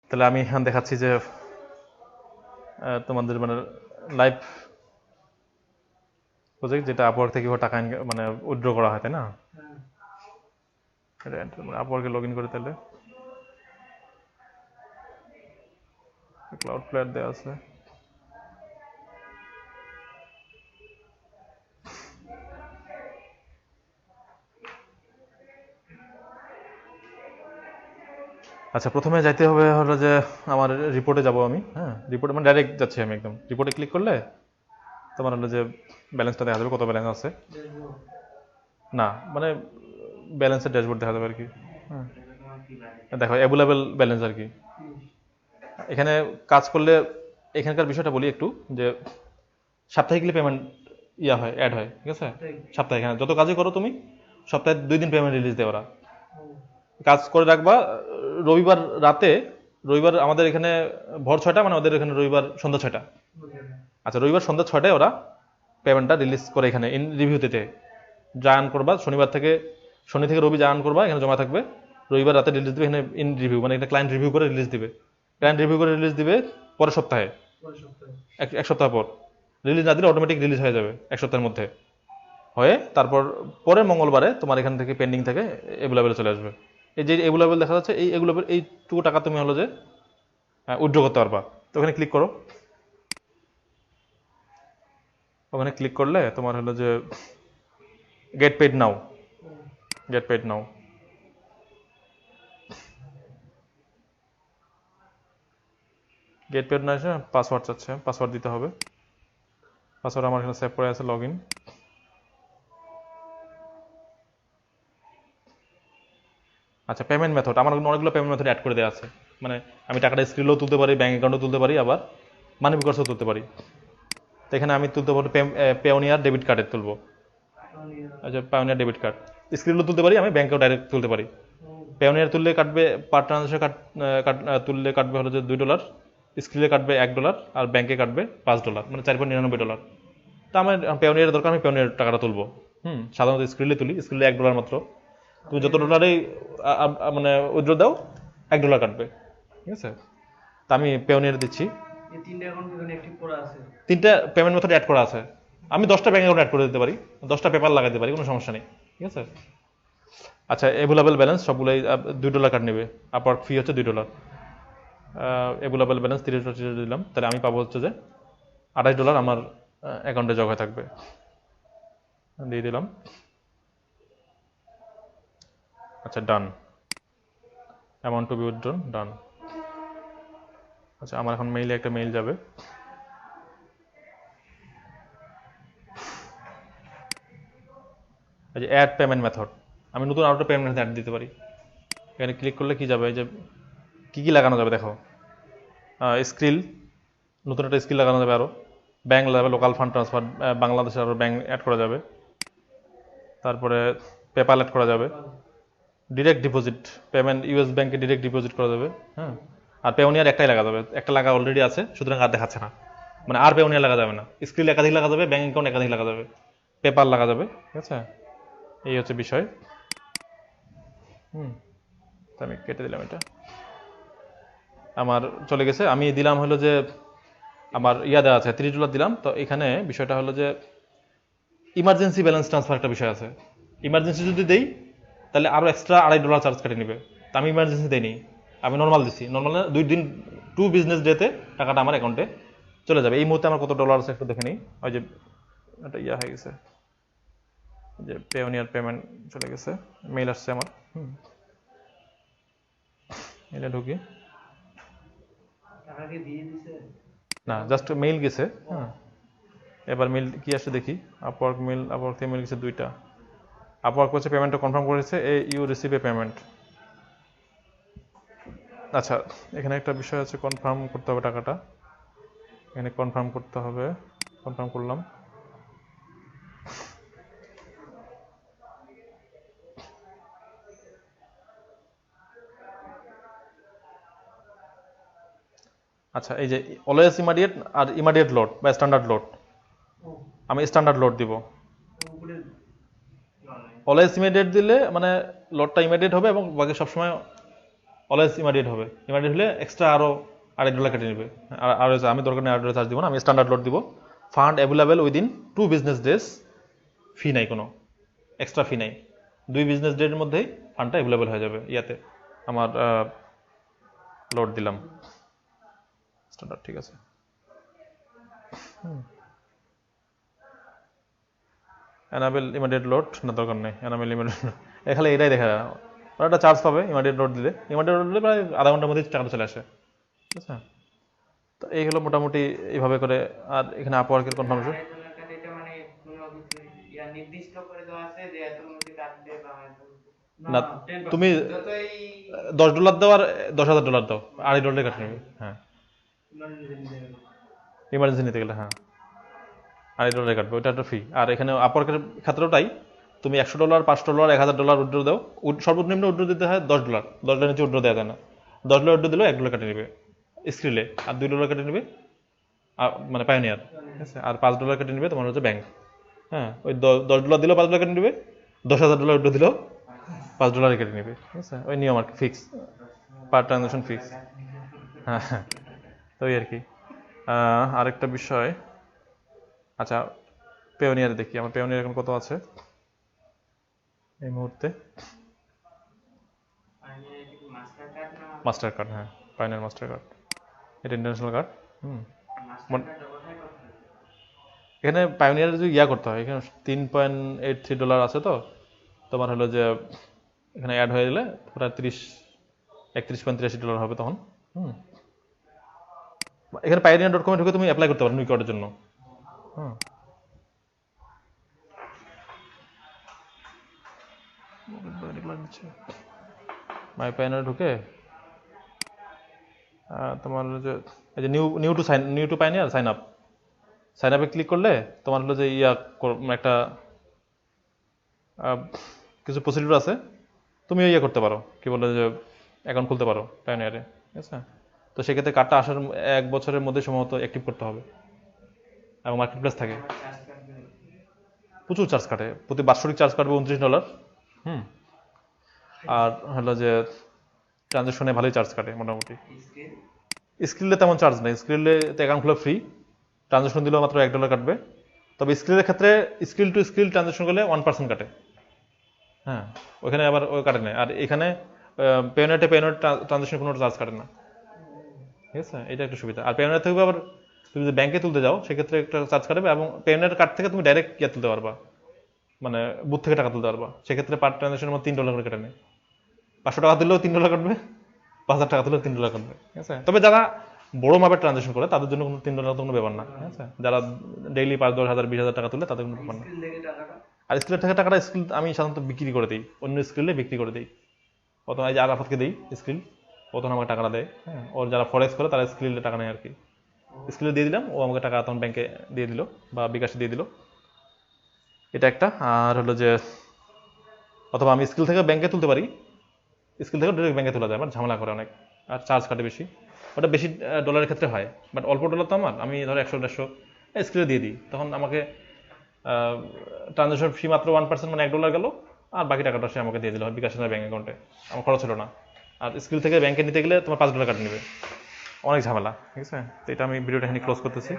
তাহলে আমি এখন দেখাচ্ছি যে তোমাদের মানে লাইভ প্রজেক্ট যেটা আপওয়ার্ক থেকে টাকা মানে উইথড্র করা হয়, তাই না? আপওয়ার্কে লগ ইন করে তাহলে ক্লাউড প্লেয়ার দেওয়া আছে। আচ্ছা, প্রথমে যাইতে হবে হলো যে আমার রিপোর্টে যাব আমি। হ্যাঁ, রিপোর্টে মানে ডাইরেক্ট যাচ্ছি আমি একদম। রিপোর্টে ক্লিক করলে তোমার হলো যে ব্যালেন্সটা দেখা যাবে, কত ব্যালেন্স আছে। না মানে ব্যালেন্সের ড্যাশবোর্ড দেখা যাবে আর কি। হ্যাঁ, দেখো অ্যাভেলেবেল ব্যালেন্স আর কি। এখানে কাজ করলে এখানকার বিষয়টা বলি একটু, যে সাপ্তাহিকলি পেমেন্ট হয়, অ্যাড হয়, ঠিক আছে? সপ্তাহে এখানে যত কাজই করো তুমি, সপ্তাহে 2 দিন পেমেন্ট রিলিজ দেয় ওরা। কাজ করে রাখবা রবিবার রাতে। রবিবার আমাদের এখানে ভোর 6টা, মানে ওদের এখানে রবিবার সন্ধ্যা 6টা। আচ্ছা, রবিবার সন্ধ্যা 6টায় ওরা পেমেন্টটা রিলিজ করে এখানে ইন রিভিউতে জয়েন করবা। শনি থেকে রবি জয়েন করবা, এখানে জমা থাকবে। রবিবার রাতে রিলিজ দিবে এখানে ইন রিভিউ, মানে এটা ক্লায়েন্ট রিভিউ করে রিলিজ দিবে। ক্লায়েন্ট রিভিউ করে রিলিজ দিবে পরের সপ্তাহে, এক সপ্তাহ পর। রিলিজ না দিলে অটোমেটিক রিলিজ হয়ে যাবে এক সপ্তাহের মধ্যে। হয়ে তারপর পরের মঙ্গলবারে তোমার এখান থেকে পেন্ডিং থেকে অ্যাভেলেবেল চলে আসবে। এই যে অ্যাভেলেবেল দেখা যাচ্ছে, এই অ্যাভেলেবেল এইটুকু টাকা তুমি হলো যে উইথড্র করতে পারবা। তো ওখানে ক্লিক করো। ওখানে ক্লিক করলে তোমার হলো যে গেট পেড নাও, গেট পেড নাও। গেট পেড না এসে পাসওয়ার্ড চাচ্ছে, পাসওয়ার্ড দিতে হবে। পাসওয়ার্ড আমার এখানে সেভ করে আছে, লগ ইন। আচ্ছা, পেমেন্ট মেথড আমার অনেকগুলো পেমেন্ট মেথড অ্যাড করে দেওয়া আছে। মানে আমি টাকাটা স্ক্রিলেও তুলতে পারি, ব্যাঙ্ক অ্যাকাউন্টও তুলতে পারি, আবার মানি বিকাশও তুলতে পারি। তো এখানে আমি তুলতে পারি পেওনিয়ার ডেবিট কার্ডের তুলবো। আচ্ছা, পাওনিয়ার ডেবিট কার্ড স্ক্রিলেও তুলতে পারি, আমি ব্যাংকেও ডাইরেক্ট তুলতে পারি। পেওনিয়ার তুললে কাটবে পার ট্রানজাকশন তুললে কাটবে হলো যে $2, স্ক্রিলে কাটবে $1, আর ব্যাংকে কাটবে $5, মানে $4.99। তা আমার পেওনিয়ার দরকার, আমি পেওনিয়ার টাকাটা তুলবো। সাধারণত স্ক্রিলে তুলি, স্ক্রিলে $1 মাত্র। তুমি যত ডলারেই মানে উইথড্র দাও, $1 কাটবে, ঠিক আছে? তা আমি পেওনিয়ার দিচ্ছি। তিনটা পেমেন্ট মেথড অ্যাড করা আছে। আমি 10টা ব্যাংক অ্যাকাউন্ট অ্যাড করে দিতে পারি, 10টা পেপার লাগাতে পারি, কোনো সমস্যা নেই, ঠিক আছে? আচ্ছা, অ্যাভেলেবেল ব্যালেন্স সবগুলোই $2 কাট নেবে। আপওয়ার্ক ফি হচ্ছে $2। অ্যাভেলেবেল ব্যালেন্স 30 দিলাম, তাহলে আমি পাবো হচ্ছে যে $28 আমার অ্যাকাউন্টে যোগ হয়ে থাকবে। দিয়ে দিলাম। আচ্ছা, ডান। অ্যামাউন্ট টু বি উইথড্রন, ডান। আচ্ছা, আমার এখন মেইলে একটা মেইল যাবে। এই যে অ্যাড পেমেন্ট মেথড, আমি নতুন আরও একটা পেমেন্ট মেথড অ্যাড দিতে পারি। এখানে ক্লিক করলে কি যাবে, এই যে কী লাগানো যাবে দেখো। স্ক্রিল, নতুন একটা স্কিল লাগানো যাবে, আরও ব্যাংক লাগাবে, লোকাল ফান্ড ট্রান্সফার, বাংলাদেশের আরও ব্যাংক অ্যাড করা যাবে। তারপরে পেপাল অ্যাড করা যাবে। ডিরেক্ট ডিপোজিট পেমেন্ট, ইউএস ব্যাংকে ডিরেক্ট ডিপোজিট করা যাবে। হ্যাঁ, আর পেওনিয়ার একটাই লাগা যাবে, একটা লাগা অলরেডি আছে, সুতরাং আর দেখাচ্ছে না। মানে আর পেওনিয়ার লাগা যাবে না। স্ক্রিল একাধিক লাগা যাবে, ব্যাংক অ্যাকাউন্ট একাধিক লাগা যাবে, পেপাল লাগা যাবে, ঠিক আছে? এই হচ্ছে বিষয়। তো আমি কেটে দিলাম এটা, আমার চলে গেছে। আমি দিলাম হলো যে আমার দেওয়া আছে $30 দিলাম। তো এখানে বিষয়টা হলো যে ইমার্জেন্সি ব্যালেন্স ট্রান্সফার একটা বিষয় আছে। ইমার্জেন্সি যদি দেই তাহলে আরও এক্সট্রা $2.5 চার্জ কেটে নেবে। তা আমি ইমার্জেন্সি দেইনি, আমি নর্মাল দিচ্ছি। নর্মাল 2 দিন 2 বিজনেস ডেতে টাকাটা আমার অ্যাকাউন্টে চলে যাবে। এই মুহূর্তে আমার কত ডলার আছে একটু দেখে নিই। ওই যে এটা হয়ে গেছে, যে পেওনিয়ার পেমেন্ট চলে গেছে, মেইল আসছে আমার। মেইলে ঢুকি না, জাস্ট মেইল গেছে। হ্যাঁ, এবার মেইল কি আসছে দেখি। আপওয়ার্ক মেইল, আপওয়ার্ক থেকে মেইল গেছে 2টা। আপওয়ার্ক হচ্ছে পেমেন্টটা কনফার্ম করেছে, ইউ রিসিভ এ পেমেন্ট। আচ্ছা, এখানে একটা বিষয় আছে, কনফার্ম করতে হবে টাকাটা। এখানে কনফার্ম করতে হবে, কনফার্ম করলাম। আচ্ছা, এই যে অলওয়েজ ইমিডিয়েট আর ইমিডিয়েট লোড বা স্ট্যান্ডার্ড লোড, আমি স্ট্যান্ডার্ড লোড দিব। অলওয়েজ ইমিডিয়েট দিলে মানে লোডটা ইমিডিয়েট হবে এবং বাকি সবসময় অলওয়েজ ইমিডিয়েট হবে। ইমিডিয়েট হলে এক্সট্রা আরও $1 কেটে নেবে। আর আমি দরকার নেই $8 চার্জ দিব না, আমি স্ট্যান্ডার্ড লোড দিব। Fund available within 2 business days, fee নাই, কোনো এক্সট্রা ফি নাই। 2 বিজনেস ডের মধ্যেই ফান্ডটা অ্যাভেলেবেল হয়ে যাবে। ইয়াতে আমার লোড দিলাম স্ট্যান্ডার্ড, ঠিক আছে। এনাবেল ইমিডিয়েট লোড না, দরকার নেই এনাবেল ইমিডিয়েট লোড, এখানে এটাই দেখা যায়। ওরা একটা চার্জ পাবে ইমিডিয়েট লোড দিলে। ইমিডিয়েট লোড দিলে প্রায় আধা ঘন্টার মধ্যে টাকাটা চলে আসে, ঠিক আছে। তো এই হলো মোটামুটি এইভাবে করে। আর এখানে আপওয়ার্কের কনফার্মেশন না, তুমি $10 দাও আর $10,000 দাও, $2.5 কাটে নেবে। হ্যাঁ, ইমার্জেন্সি নিতে গেলে হ্যাঁ $2.5 কাটবে, ওইটা একটা ফি। আর এখানে আপওয়ার্কের ক্ষেত্রেটাই, তুমি $100, $500, $1,000 উইথড্র দাও, সর্বনিম্ন উইথড্র দিতে হয় $10, $10 নিচে উইথড্র দেওয়া যায় না। $10 উইথড্র দিলেও $1 কেটে নেবে স্ক্রিলে, আর $2 কেটে নেবে মানে পায়োনিয়ার, ঠিক আছে। আর $5 কেটে নেবে তোমার হচ্ছে ব্যাংক। হ্যাঁ, ওই $10 দিলেও $5 কেটে নেবে, $10,000 উইথড্র দিলেও $5 কেটে নেবে, ঠিক আছে। ওই নিয়ম আর কি, ফিক্স, পার ট্রানজাকশন ফিক্স। হ্যাঁ হ্যাঁ, তো ওই আর কি। আরেকটা বিষয়, আচ্ছা পেওনিয়ারে দেখি আমার পেওনিয়ার এখন কত আছে এই মুহূর্তে। মাস্টার কার্ড, হ্যাঁ পাইনিয়ার মাস্টার কার্ড, এটা ইন্টারন্যাশনাল কার্ড। এখানে পাইনিয়ার যদি ইয়া করতে হয়, এখানে $3.83 আছে, তো তোমার হলো যে এখানে অ্যাড হয়ে গেলে প্রায় $31.83 হবে তখন। এখানে pioneer.com-এ ঢুকে তুমি অ্যাপ্লাই করতে পারো নিউ কার্ডের জন্য। মাই পাইনিয়ার ঢুকে তোমার যে এই যে নিউ টু পাইনিয়ার সাইন আপে ক্লিক করলে তোমার হলো যে একটা কিছু প্রসিডিউর আছে, তুমি ইয়ে করতে পারো, কি বলে যে অ্যাকাউন্ট খুলতে পারো পাইনিয়ারে, ঠিক আছে। তো সেক্ষেত্রে কার্ডটা আসার 1 বছরের মধ্যে সম্ভবত অ্যাক্টিভ করতে হবে, এবং মার্কেট প্লেস থাকে। প্রচুর চার্জ কাটে, প্রতি বাৎসরিক চার্জ কাটবে $29। আর হলো যে ট্রানজাকশনে ভালোই চার্জ কাটে মোটামুটি। স্ক্রিলে তেমন চার্জ নেই, স্ক্রিলে অ্যাকাউন্ট খোলা ফ্রি, ট্রানজাকশন দিলেও মাত্র $1 কাটবে। তবে স্ক্রিলের ক্ষেত্রে স্ক্রিল টু স্ক্রিল ট্রানজাকশন করলে 1% কাটে। হ্যাঁ, ওখানে আবার ওই কাটে না। আর এখানে পেওনিয়ার ট্রানজাকশন কোনো চার্জ কাটে না, ঠিক আছে। এটা একটা সুবিধা। আর পেওনিয়ার থেকে আবার তুমি যদি ব্যাংকে তুলতে যাও সেক্ষেত্রে একটা চার্জ কাটবে, এবং পেওনিয়ার কার্ড থেকে তুমি ডাইরেক্ট তুলতে পারবা, মানে বুথ থেকে টাকা তুলতে পারবা। সেক্ষেত্রে পার ট্রানজাকশনের মধ্যে $3 করে কেটে নেয়। 500 টাকা তুললেও $3 কাটবে, 5,000 টাকা তুললেও $3 কাটবে, ঠিক আছে। তবে যারা বড় মাপের ট্রানজাকশন করে তাদের জন্য কোনো $3 কোনো ব্যাপার না, ঠিক আছে। যারা ডেইলি 5, 10 হাজার 20,000 টাকা তুলে তাদের কোনো ব্যাপার না। আর স্ক্রিলের থেকে টাকাটা স্ক্রিল আমি সাধারণত বিক্রি করে দিই, অন্য স্ক্রিলে বিক্রি করে দিই। প্রথম এই যে আরাফাতকে দিই স্ক্রিল, প্রথম আমাকে টাকাটা দেয়। হ্যাঁ, ওর যারা ফরেক্স করে তারা স্ক্রিলে টাকা নেয় আর কি। স্ক্রিলে দিয়ে দিলাম, ও আমাকে টাকা তখন ব্যাংকে দিয়ে দিল বা বিকাশে দিয়ে দিল, এটা একটা। আর হলো যে অথবা আমি স্কিল থেকে ব্যাংকে তুলতে পারি, স্কিল থেকে ডিরেক্ট ব্যাংকে তোলা যায়, আমার ঝামেলা করে অনেক, আর চার্জ কাটে বেশি। ওটা বেশি ডলারের ক্ষেত্রে হয়, বাট অল্প ডলার তো আমি ধরো 100-150 স্কিলে দিয়ে দিই, তখন আমাকে ট্রানজাকশন ফি মাত্র 1%, মানে $1 গেল, আর বাকি টাকাটা সে আমাকে দিয়ে দিল বিকাশের ব্যাংক অ্যাকাউন্টে, আমার খরচ হলো না। আর স্কিল থেকে ব্যাংকে নিতে গেলে তোমার $5 কাটে নেবে, অনেক ঝামেলা, ঠিক আছে। তো এটা আমি ভিডিওটা এখানে ক্লোজ করতেছি।